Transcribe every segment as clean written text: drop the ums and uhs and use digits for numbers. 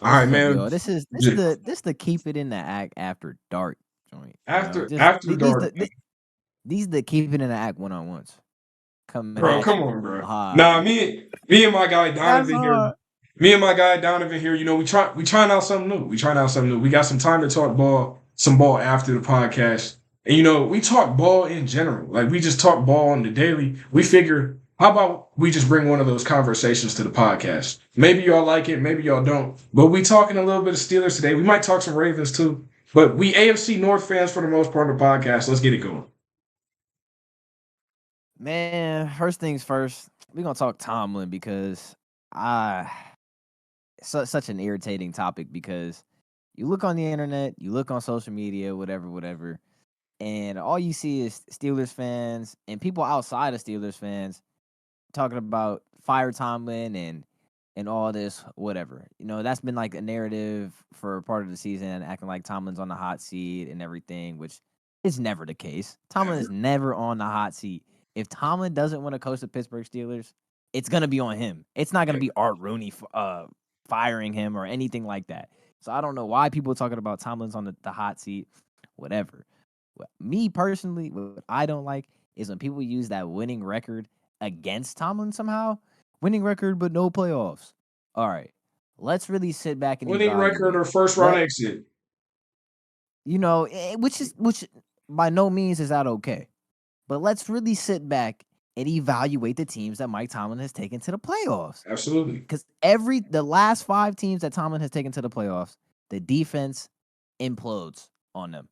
All right, man. Yo, this the keep it in the act after dark joint. Just After dark, these the keep it in the act 1-on-ones coming bro. at Come you on, bro. hard. Nah, me and my guy That's Donovan here. hard. Me and my guy Donovan here. We trying out something new. We got some time to talk some ball after the podcast. And we talk ball in general. Like we just talk ball on the daily. We figure, how about we just bring one of those conversations to the podcast? Maybe y'all like it, maybe y'all don't. But we talking a little bit of Steelers today. We might talk some Ravens too. But we AFC North fans for the most part of the podcast. Let's get it going. Man, first things first, we're gonna talk Tomlin because I such an irritating topic because you look on the internet, you look on social media, whatever, and all you see is Steelers fans and people outside of Steelers fans talking about fire Tomlin and all this, whatever. That's been like a narrative for part of the season, acting like Tomlin's on the hot seat and everything, which is never the case. Tomlin is never on the hot seat. If Tomlin doesn't want to coach the Pittsburgh Steelers, it's gonna be on him. It's not gonna be Art Rooney firing him or anything like that. So I don't know why people are talking about Tomlin's on the hot seat, whatever. Me personally, what I don't like is when people use that winning record against Tomlin somehow. Winning record, but no playoffs. All right, let's really sit back and Winning evaluate. record or first round exit. Which by no means is that okay. But let's really sit back and evaluate the teams that Mike Tomlin has taken to the playoffs. Absolutely. Because the last 5 teams that Tomlin has taken to the playoffs, the defense implodes on them.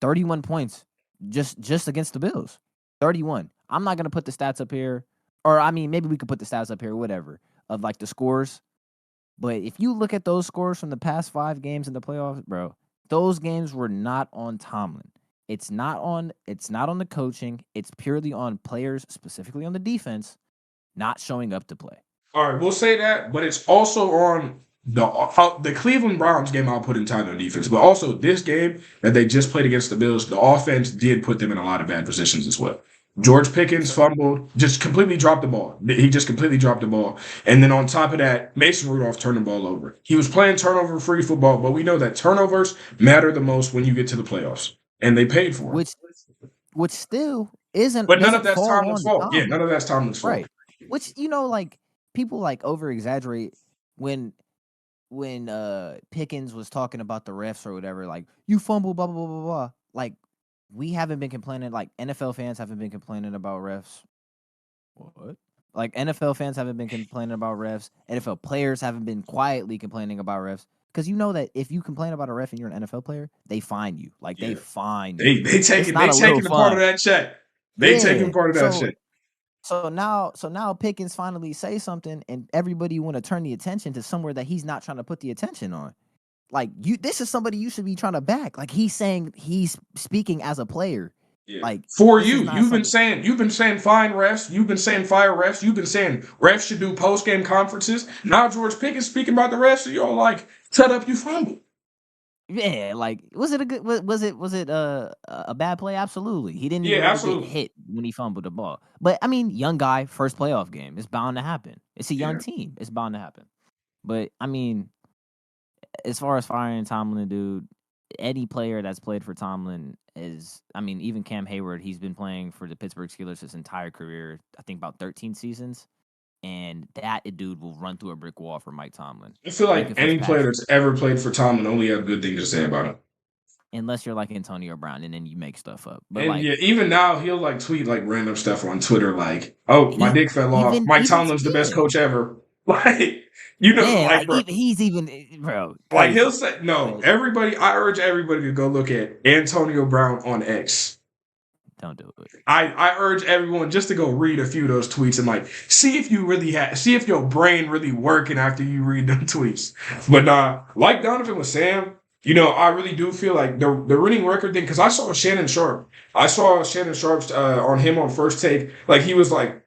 31 points just against the Bills. 31. I'm not going to put the stats up here. Or, I mean, maybe we could put the stats up here, whatever, of like the scores. But if you look at those scores from the past 5 games in the playoffs, bro, those games were not on Tomlin. It's not on the coaching. It's purely on players, specifically on the defense, not showing up to play. All right, we'll say that, but it's also on the Cleveland Browns game. I'll put in time on defense, but also this game that they just played against the Bills, the offense did put them in a lot of bad positions as well. George Pickens fumbled, just completely dropped the ball. He just completely dropped the ball. And then on top of that, Mason Rudolph turned the ball over. He was playing turnover-free football, but we know that turnovers matter the most when you get to the playoffs. And they paid for it. Which still isn't. But none of that's Tomlin's fault. Yeah, none of that's Tomlin's fault. Right. Which, like, people, like, over-exaggerate when Pickens was talking about the refs or whatever, like, you fumble, blah, blah, blah, blah, blah. Like, we haven't been complaining, like, NFL fans haven't been complaining about refs. What? Like, NFL fans haven't been complaining about refs. NFL players haven't been quietly complaining about refs. Because you know that if you complain about a ref and you're an NFL player, they fine you. Like, they fine you. They taking a part of that check. They taking part of that check. So now Pickens finally say something, and everybody want to turn the attention to somewhere that he's not trying to put the attention on. Like, this is somebody you should be trying to back. Like, he's speaking as a player. Yeah. Like, for you've been saying fine refs, you've been saying fire refs, you've been saying refs should do post game conferences. Now George Pickens speaking about the refs, so you're all like, shut up, you fumbled. Yeah, like, was it a bad play? Absolutely. He didn't even get hit when he fumbled the ball. But I mean, young guy, first playoff game. It's bound to happen. It's a young team. It's bound to happen. But I mean, as far as firing Tomlin, dude, any player that's played for Tomlin even Cam Hayward, he's been playing for the Pittsburgh Steelers his entire career, I think about 13 seasons. And that dude will run through a brick wall for Mike Tomlin. I feel like any player that's ever played for Tomlin only have good things to say about him. Unless you're like Antonio Brown, and then you make stuff up. But even now he'll like tweet like random stuff on Twitter, like, "Oh, my dick fell off. Mike Tomlin's the best coach ever." Like, bro, he's even, bro. Like, he'll say, "No, everybody." I urge everybody to go look at Antonio Brown on X. Don't do it. I urge everyone just to go read a few of those tweets and like see if your brain really working after you read them tweets. But like Donovan was saying, I really do feel like the winning record thing, because I saw Shannon Sharp's on him on First Take. Like, he was like,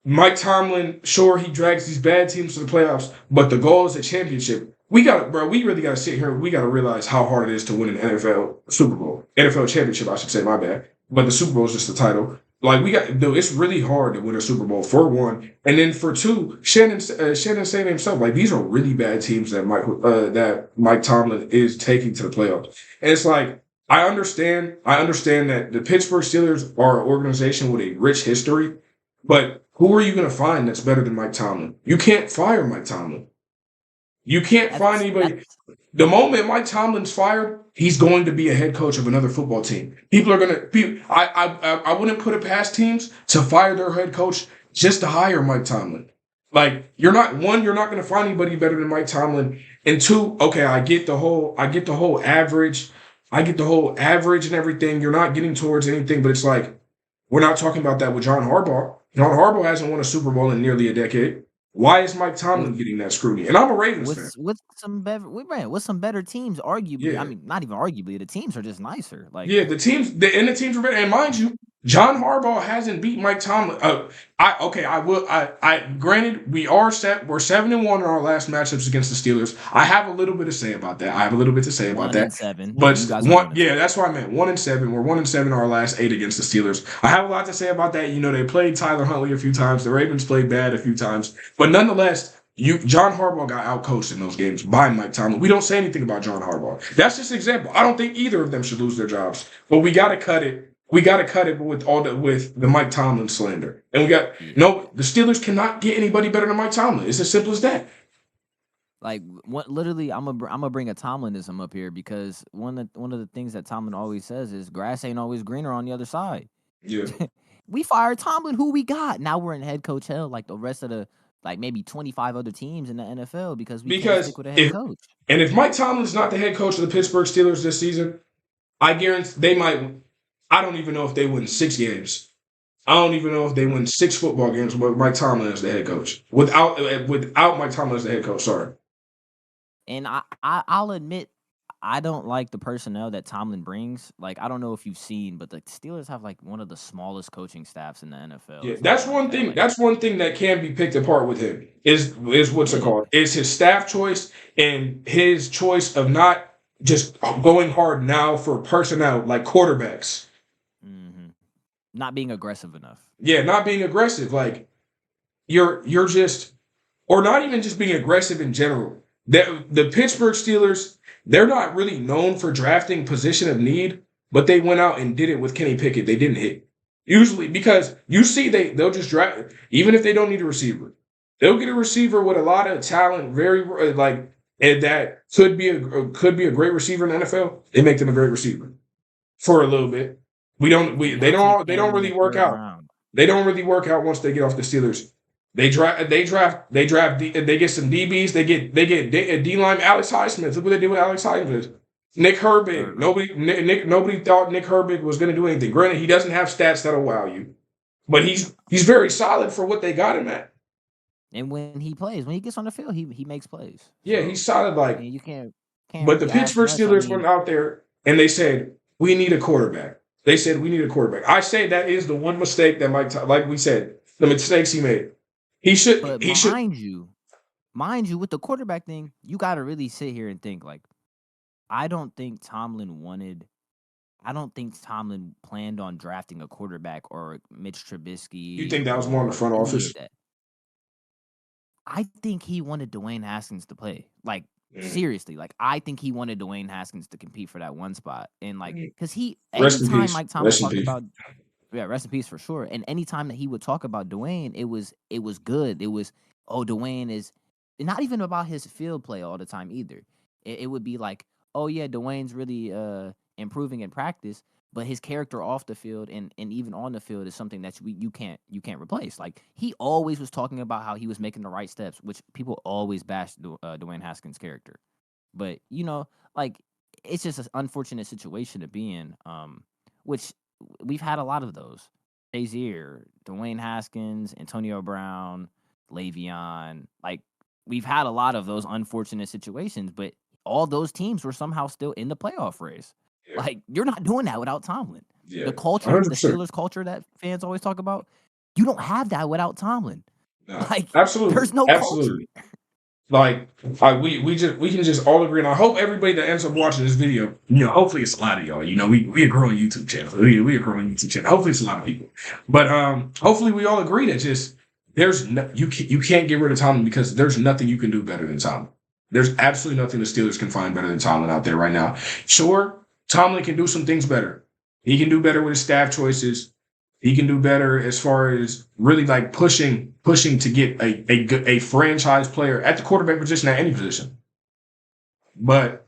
Mike Tomlin, sure, he drags these bad teams to the playoffs, but the goal is a championship. We really got to sit here. We got to realize how hard it is to win an NFL Super Bowl. NFL championship, I should say, my bad. But the Super Bowl is just the title. Like dude, it's really hard to win a Super Bowl for one, and then for two, Shannon saying himself, like these are really bad teams that Mike Tomlin is taking to the playoffs, and it's like I understand that the Pittsburgh Steelers are an organization with a rich history, but who are you going to find that's better than Mike Tomlin? You can't fire Mike Tomlin. You can't find anybody. The moment Mike Tomlin's fired, he's going to be a head coach of another football team. People are going to be. I wouldn't put it past teams to fire their head coach just to hire Mike Tomlin. Like you're not going to find anybody better than Mike Tomlin. And two, okay, I get the whole average. I get the whole average and everything. You're not getting towards anything, but it's like we're not talking about that with John Harbaugh. John Harbaugh hasn't won a Super Bowl in nearly a decade. Why is Mike Tomlin getting that scrutiny? And I'm a Ravens fan. With some better teams, arguably. Yeah. I mean, not even arguably. The teams are just nicer. Like the teams are better. And mind you, John Harbaugh hasn't beat Mike Tomlin. Granted, we're 7-1 in our last matchups against the Steelers. I have a little bit to say about that. 1-7. But that's what I meant. 1-7. We're 1-7 in our last 8 against the Steelers. I have a lot to say about that. You know, they played Tyler Huntley a few times. The Ravens played bad a few times. But nonetheless, John Harbaugh got outcoached in those games by Mike Tomlin. We don't say anything about John Harbaugh. That's just an example. I don't think either of them should lose their jobs. But we got to cut it. We got to cut it with the Mike Tomlin slander. And the Steelers cannot get anybody better than Mike Tomlin. It's as simple as that. Like what? Literally, I'm gonna bring a Tomlinism up here because one of the things that Tomlin always says is grass ain't always greener on the other side. Yeah. We fired Tomlin. Who we got? Now we're in head coach hell like the rest of the maybe 25 other teams in the NFL because can't stick with a head coach. And if Mike Tomlin's not the head coach of the Pittsburgh Steelers this season, I guarantee they might. I don't even know if they win 6 games. I don't even know if they win 6 football games with Mike Tomlin as the head coach. Without Mike Tomlin as the head coach, sorry. And I'll admit, I don't like the personnel that Tomlin brings. Like, I don't know if you've seen, but the Steelers have like one of the smallest coaching staffs in the NFL. Yeah, that's one thing. That's one thing that can be picked apart with him. Is what's it called? Is his staff choice and his choice of not just going hard now for personnel like quarterbacks. Mm-hmm. Not being aggressive enough. Yeah, not being aggressive. Like you're just, or not even just being aggressive in general. The Pittsburgh Steelers, they're not really known for drafting position of need, but they went out and did it with Kenny Pickett. They didn't hit. Usually, because you see they'll just draft, even if they don't need a receiver. They'll get a receiver with a lot of talent, and that could be a great receiver in the NFL. They make them a great receiver for a little bit. They don't really work out. They don't really work out once they get off the Steelers. They get some DBs. They get D-line Alex Highsmith. Look what they did with Alex Highsmith. Nick Herbig. Nobody thought Nick Herbig was going to do anything. Granted, he doesn't have stats that'll wow you, but he's very solid for what they got him at. And when he gets on the field, he makes plays. Yeah, he's solid. Like you can't. But the Pittsburgh Steelers went out there and they said we need a quarterback. I say that is the one mistake that like we said, the mistakes he made. Mind you, with the quarterback thing, you got to really sit here and think. Like, I don't think Tomlin planned on drafting a quarterback or Mitch Trubisky. You think that was more in the front office? I think he wanted Dwayne Haskins to play. Like, seriously. Like, I think he wanted Dwayne Haskins to compete for that one spot. And, like, because anytime Mike Tomlin talked about, rest in peace for sure. And anytime that he would talk about Dwayne, it was good. It was, Dwayne is not even about his field play all the time either. It would be like, oh yeah, Dwayne's really improving in practice, but his character off the field and even on the field is something that you can't replace. Like he always was talking about how he was making the right steps, which people always bash Dwayne Haskins' character. But like it's just an unfortunate situation to be in. Which we've had a lot of those. Shazier, Dwayne Haskins, Antonio Brown, Le'Veon. Like we've had a lot of those unfortunate situations, but all those teams were somehow still in the playoff race. Yeah. Like you're not doing that without Tomlin. Yeah. The culture, 100%. The Steelers culture that fans always talk about, you don't have that without Tomlin. No, like absolutely, there's no absolutely. culture. Like, we can just all agree, and I hope everybody that ends up watching this video, hopefully it's a lot of y'all. We a growing YouTube channel. We a growing YouTube channel. Hopefully it's a lot of people, but hopefully we all agree that just you can't get rid of Tomlin because there's nothing you can do better than Tomlin. There's absolutely nothing the Steelers can find better than Tomlin out there right now. Sure, Tomlin can do some things better. He can do better with his staff choices. He can do better as far as really like pushing to get a franchise player at the quarterback position, at any position. But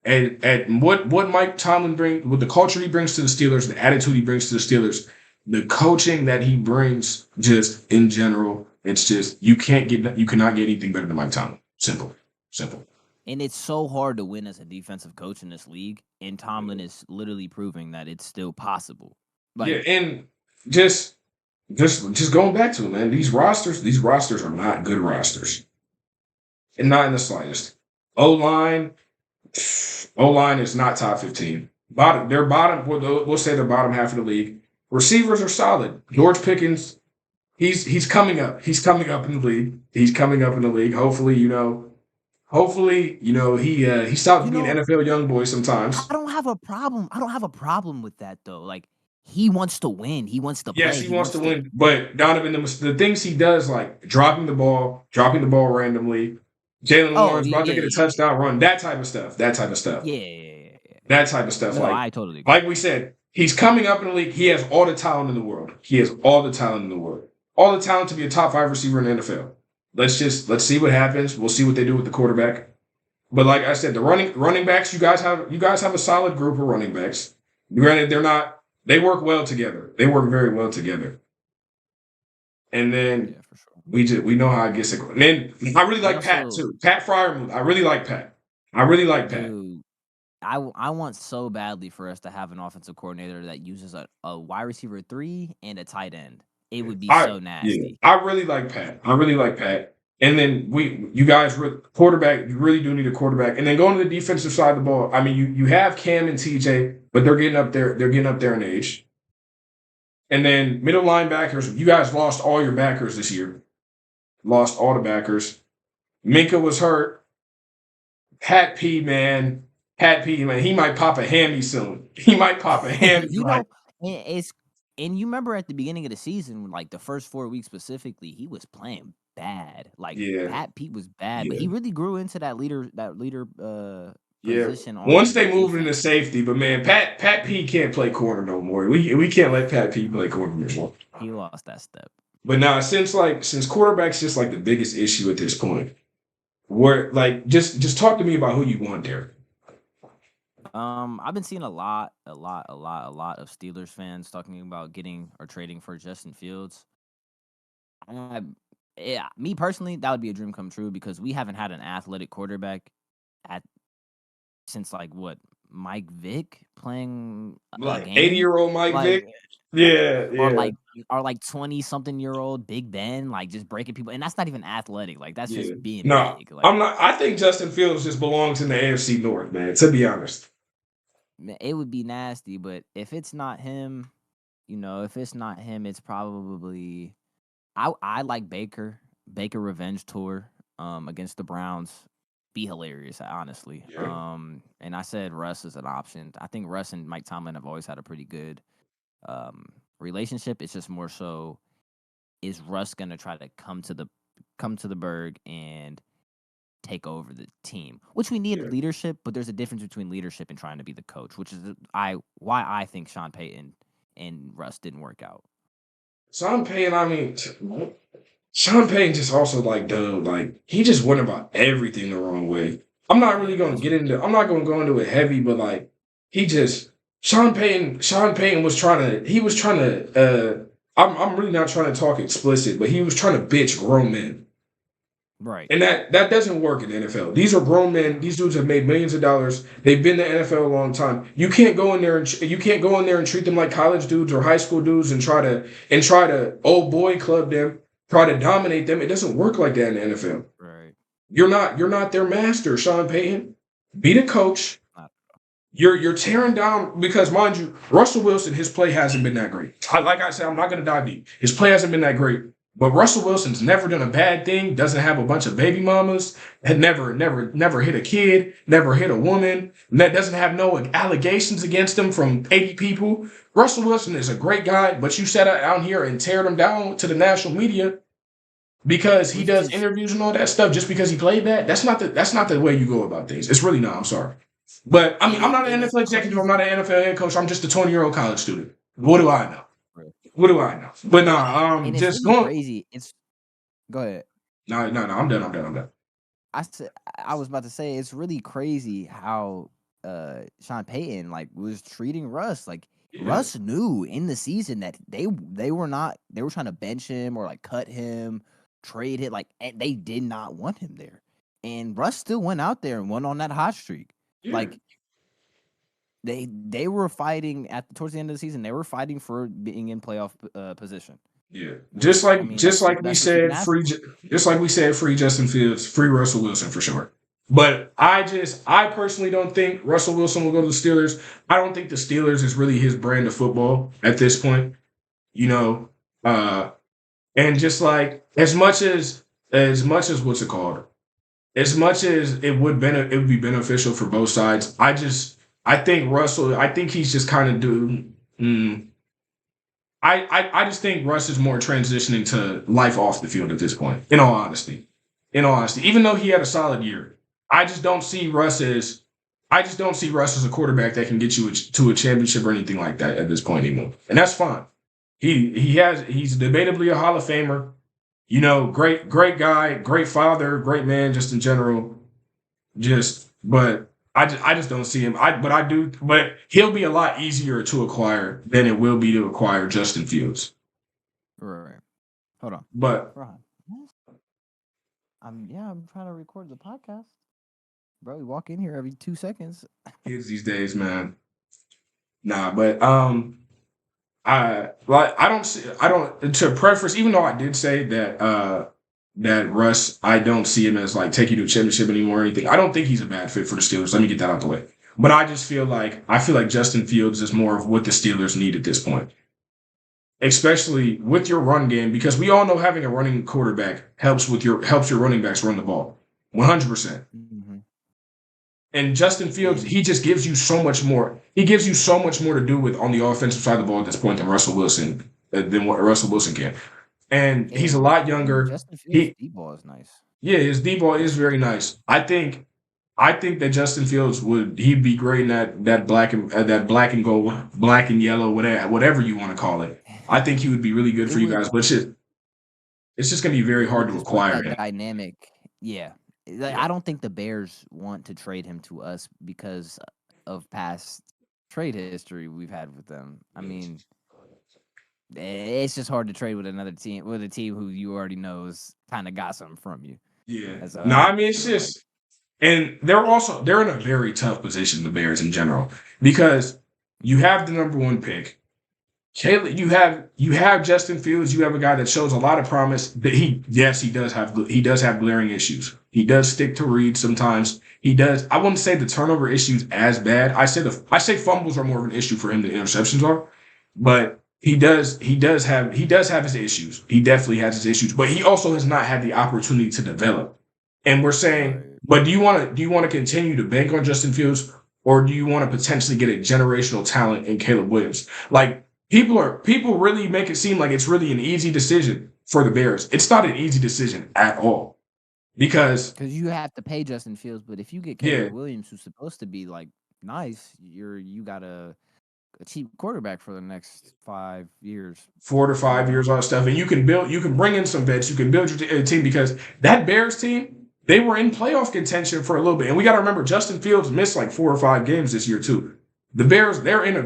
at what Mike Tomlin brings, with the culture he brings to the Steelers, the attitude he brings to the Steelers, the coaching that he brings, just in general, it's just you cannot get anything better than Mike Tomlin. Simple. And it's so hard to win as a defensive coach in this league, and Tomlin is literally proving that it's still possible. Like, yeah, and just going back to it, man. These rosters are not good rosters, and not in the slightest. O-line is not top 15. They're bottom. We'll say they're bottom half of the league. Receivers are solid. George Pickens, he's coming up. He's coming up in the league. Hopefully, he stops being an NFL young boy sometimes. I don't have a problem with that though. Like, he wants to win. He wants to play. Yes, he wants to win. But Donovan, the things he does, like dropping the ball randomly, Jalen Lawrence about to get a touchdown run, that type of stuff. Yeah. That type of stuff. No, like, I totally agree. Like we said, he's coming up in the league. He has all the talent in the world. All the talent to be a top 5 receiver in the NFL. Let's see what happens. We'll see what they do with the quarterback. But like I said, the running backs, you guys have a solid group of running backs. Granted, they work well together. They work very well together. And then for sure. we know how it gets. And then I really like Pat too. Pat Freiermuth. I really like Pat. Dude, I want so badly for us to have an offensive coordinator that uses a wide receiver 3 and a tight end. It would be so nasty. Yeah, I really like Pat. And then quarterback, you really do need a quarterback. And then going to the defensive side of the ball, I mean, you have Cam and TJ, but they're getting up there. They're getting up there in age. And then middle linebackers, you guys lost all your backers this year. Lost all the backers. Minka was hurt. Pat P, man, he might pop a hammy soon. And you remember at the beginning of the season, like the first 4 weeks specifically, he was playing bad. Like, Pat Pete was bad, but he really grew into that leader position. Once they moved into safety, but man, Pat Pete can't play corner no more. We can't let Pat Pete play corner anymore. He lost that step. But now, since quarterback's just like the biggest issue at this point, where like just talk to me about who you want there. I've been seeing a lot of Steelers fans talking about getting or trading for Justin Fields. Me personally, that would be a dream come true because we haven't had an athletic quarterback since like what, Mike Vick playing like 80-year-old Mike Vick. Yeah. Or like 20-something-year-old Big Ben, like just breaking people, and that's not even athletic. Like that's just being big. Like, I'm not. I think Justin Fields just belongs in the AFC North, man. To be honest, it would be nasty. But if it's not him, it's probably. I like Baker revenge tour against the Browns. Be hilarious, honestly. Yeah. And I said Russ is an option. I think Russ and Mike Tomlin have always had a pretty good relationship. It's just more so, is Russ gonna try to come to the Berg and take over the team? Which we need leadership, but there's a difference between leadership and trying to be the coach, which is why I think Sean Payton and Russ didn't work out. Sean Payton just also he just went about everything the wrong way. I'm not going to go into it heavy, but Sean Payton was trying to, I'm really not trying to talk explicit, but he was trying to bitch grown men. Right. And that doesn't work in the NFL. These are grown men. These dudes have made millions of dollars. They've been in the NFL a long time. You can't go in there and treat them like college dudes or high school dudes and try to old boy club them, try to dominate them. It doesn't work like that in the NFL. Right. You're not their master, Sean Payton. Be the coach. You're tearing down, because mind you, Russell Wilson, his play hasn't been that great. Like I said, I'm not going to dive deep. His play hasn't been that great. But Russell Wilson's never done a bad thing, doesn't have a bunch of baby mamas, had never hit a kid, never hit a woman, doesn't have no allegations against him from 80 people. Russell Wilson is a great guy, but you sat out here and teared him down to the national media because he It's does just interviews and all that stuff just because he played that. That's not the way you go about things. It's really not. I'm sorry. But I mean, I'm not an and it's NFL executive. I'm crazy. not an NFL head coach. I'm just a 20-year-old college student. What do I know? Bro. What do I know? But And it's just really going. crazy. Go ahead. No. I'm done. I was about to say it's really crazy how Sean Payton like was treating Russ. Like Yeah. Russ knew in the season that they were trying to bench him or like cut him, trade it, like and they did not want him there. And Russ still went out there and went on that hot streak. Yeah. Like they were fighting towards the end of the season. They were fighting for being in playoff position. Yeah. Which I mean, Just like we that's what you can said, ask for. free Justin Fields, free Russell Wilson for sure. But I personally don't think Russell Wilson will go to the Steelers. I don't think the Steelers is really his brand of football at this point. You know, and just like as much as what's it called? As much as it would be beneficial for both sides. I think he's just kind of doing. I just think Russ is more transitioning to life off the field at this point. In all honesty, even though he had a solid year, I just don't see Russ as a quarterback that can get you to a championship or anything like that at this point anymore. And that's fine. He's debatably a Hall of Famer. You know, great guy, great father, great man, just in general. But I just don't see him. But he'll be a lot easier to acquire than it will be to acquire Justin Fields. Right. Hold on. But Ron. I'm trying to record the podcast. Bro, we walk in here every 2 seconds. kids these days, man. Nah, but to preface, even though I did say that Russ, I don't see him as like taking you to a championship anymore or anything. I don't think he's a bad fit for the Steelers. Let me get that out the way. But I feel like Justin Fields is more of what the Steelers need at this point. Especially with your run game, because we all know having a running quarterback helps your running backs run the ball. 100%. Mm-hmm. And Justin Fields, he just gives you so much more. He gives you so much more to do with on the offensive side of the ball at this point than Russell Wilson can. And he's a lot younger. Justin Fields' D-ball is nice. Yeah, his D-ball is very nice. I think that Justin Fields he'd be great in that black and gold, black and yellow, whatever you want to call it. I think he would be really good for you guys, but it's just gonna be very hard to acquire him. Dynamic, yeah. I don't think the Bears want to trade him to us because of past trade history we've had with them. I mean, it's just hard to trade with a team who you already know is kind of got something from you. Yeah. No, I mean it's just, and they're in a very tough position, the Bears in general, because you have the number one pick. You have Justin Fields. You have a guy that shows a lot of promise. That he does have glaring issues. He does stick to reads sometimes. He does. I wouldn't say the turnover issues as bad. I say fumbles are more of an issue for him than interceptions are, but he does have his issues. He definitely has his issues, but he also has not had the opportunity to develop. And we're saying, but do you want to continue to bank on Justin Fields, or do you want to potentially get a generational talent in Caleb Williams? Like. People really make it seem like it's really an easy decision for the Bears. It's not an easy decision at all because you have to pay Justin Fields, but if you get Caleb Williams, who's supposed to be like nice, you got a cheap quarterback for the next 5 years, 4 to 5 years, all that stuff, and you can bring in some vets, you can build your team because that Bears team, they were in playoff contention for a little bit, and we got to remember Justin Fields missed like 4 or 5 games this year too. The Bears, they are in a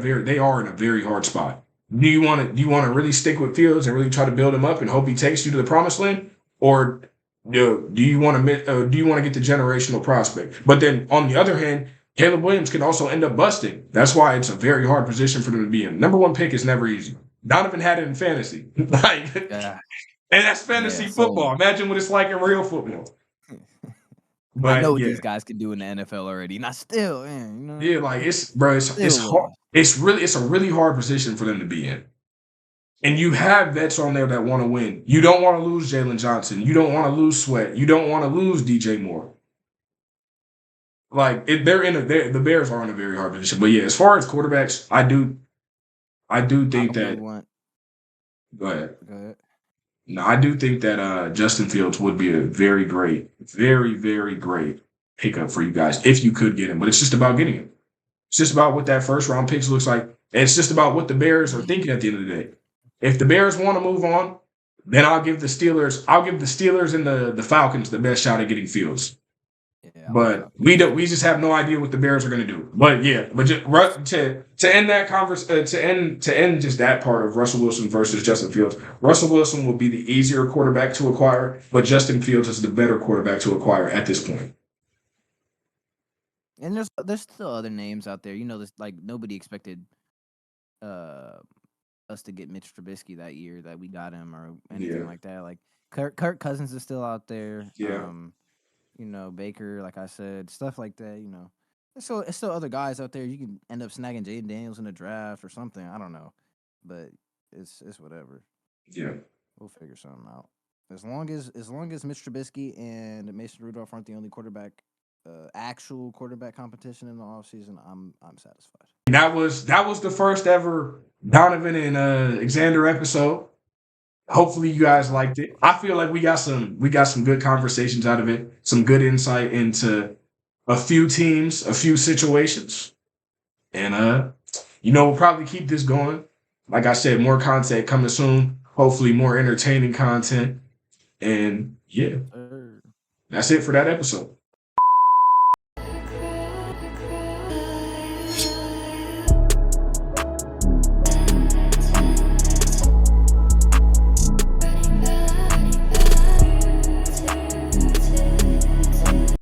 very hard spot. Do you want to really stick with Fields and really try to build him up and hope he takes you to the promised land, or do you want to get the generational prospect? But then on the other hand, Caleb Williams can also end up busting. That's why it's a very hard position for them to be in. Number one pick is never easy. Donovan had it in fantasy, and that's fantasy football. Imagine what it's like in real football. But I know what these guys can do in the NFL already. Not still, man. Yeah, like it's hard. It's a really hard position for them to be in. And you have vets on there that want to win. You don't want to lose Jalen Johnson. You don't want to lose Sweat. You don't want to lose DJ Moore. Like the Bears are in a very hard position. But yeah, as far as quarterbacks, I do think that. Go ahead. Go ahead. No, I do think that Justin Fields would be a very great, very, very great pickup for you guys if you could get him. But it's just about getting him. It's just about what that first round picks looks like. And it's just about what the Bears are thinking at the end of the day. If the Bears want to move on, then I'll give the Steelers and the Falcons the best shot at getting Fields. Yeah, but we just have no idea what the Bears are going to do. But yeah, but just to end that conversation, to end just that part of Russell Wilson versus Justin Fields. Russell Wilson will be the easier quarterback to acquire, but Justin Fields is the better quarterback to acquire at this point. And there's still other names out there. This, like, nobody expected us to get Mitch Trubisky that year that we got him or anything like that. Like Kirk Cousins is still out there. Yeah. Baker, like I said, stuff like that. It's still other guys out there. You can end up snagging Jaden Daniels in the draft or something. I don't know, but it's whatever. Yeah, we'll figure something out. As long as Mitch Trubisky and Mason Rudolph aren't the only actual quarterback competition in the offseason, I'm satisfied. That was the first ever Donovan and Xander episode. Hopefully you guys liked it. I feel like we got some good conversations out of it, some good insight into a few teams, a few situations. And we'll probably keep this going. Like I said, more content coming soon. Hopefully more entertaining content. And yeah. That's it for that episode.